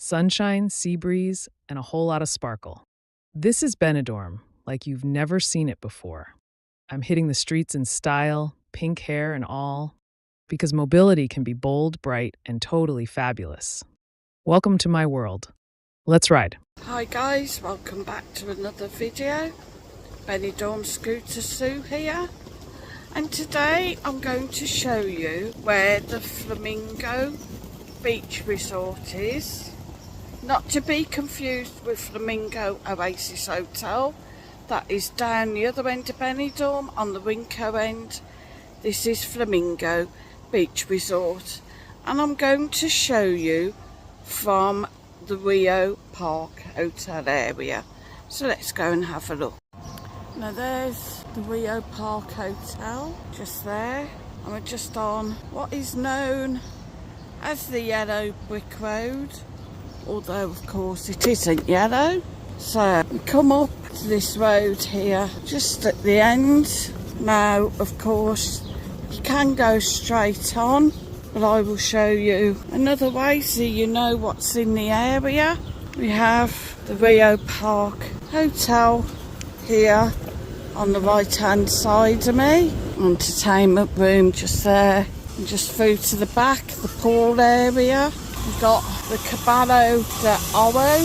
sunshine, sea breeze, and a whole lot of sparkle. This is Benidorm, like you've never seen it before. I'm hitting the streets in style, pink hair and all, because mobility can be bold, bright, and totally fabulous. Welcome to my world. Let's ride. Hi guys, welcome back to another video. Benidorm Scooter Sue here. And today I'm going to show you where the Flamingo Beach Resort is. Not to be confused with Flamingo Oasis Hotel. That is down the other end of Benidorm on the Winco end. This is Flamingo Beach Resort. And I'm going to show you from the Rio Park Hotel area. So let's go and have a look. Now there's the Rio Park Hotel, just there. And we're just on what is known as the Yellow Brick Road. Although of course it isn't yellow. So we come up to this road here, just at the end. Now of course you can go straight on, but I will show you another way so you know what's in the area. We have the Rio Park Hotel here on the right hand side of me. Entertainment room just there. And just through to the back, the pool area. We've got the Caballo de Oro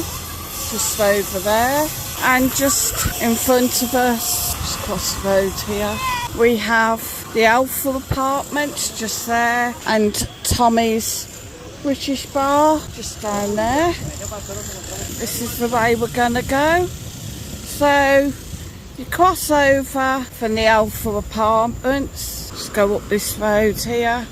just over there. And just in front of us, just across the road here, we have the Alpha Apartments just there. And Tommy's British Bar just down there. This is the way we're going to go. So you cross over from the Alpha Apartments, just go up this road here.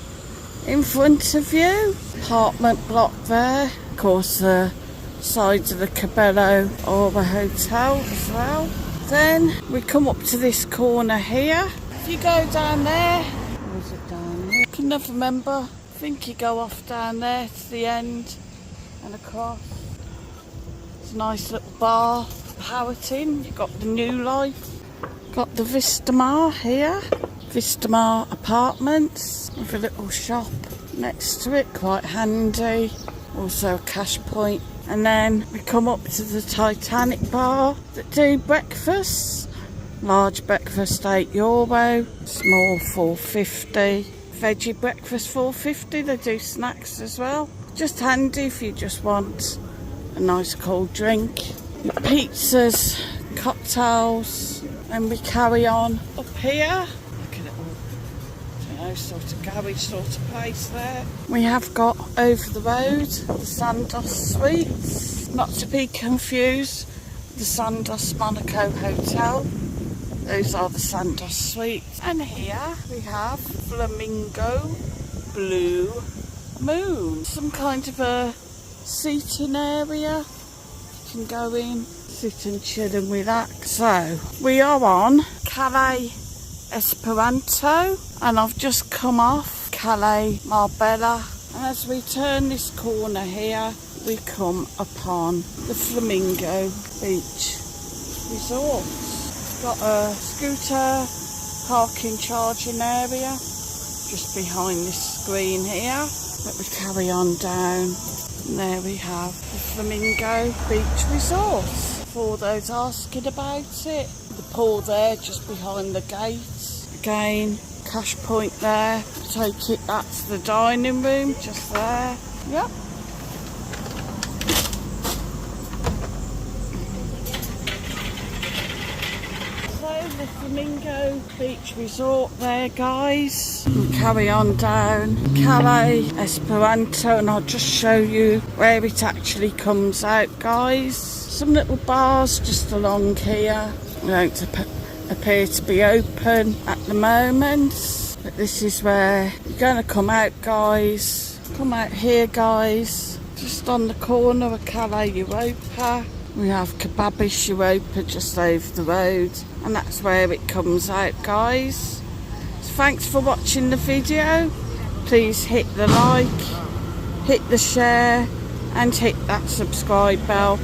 In front of you, apartment block there. Of course, the sides of the Caballo or the hotel as well. Then we come up to this corner here. If you go down there, where is it down here? I can never remember. I think you go off down there to the end and across. It's a nice little bar. Powhatan, you've got the New Life, got the Vistamar here, Vistamar Apartments with a little shop next to it, quite handy, also a cash point. And then we come up to the Titanic bar that do breakfasts, large breakfast €8, small $4.50, veggie breakfast $4.50, they do snacks as well, just handy if you just want a nice cold drink. Pizzas, cocktails, and we carry on up here. Look at it all, sort of garage sort of place there. We have got over the road the Sandos Suites, not to be confused with the Sandos Monaco Hotel. Those are the Sandos Suites. And here we have Flamingo Blue Moon, some kind of a seating area. Can go in, sit and chill and relax. So we are on Calais Esperanto and I've just come off Calais Marbella, and as we turn this corner here we come upon the Flamingo Beach Resort. It's got a scooter parking charging area just behind this screen here, but we carry on down. And there we have the Flamingo Beach Resort. For those asking about it, the pool there just behind the gate. Again, cash point there. Take it, that's the dining room just there. Yep. The Flamingo Beach Resort there, guys. We'll carry on down Calais Esperanto and I'll just show you where it actually comes out, guys. Some little bars just along here. They don't appear to be open at the moment, but this is where you're going to come out, guys. Come out here, guys. Just on the corner of Calais Europa. We have Kebabis Europa just over the road, and that's where it comes out, guys. So thanks for watching the video. Please hit the like, hit the share and hit that subscribe bell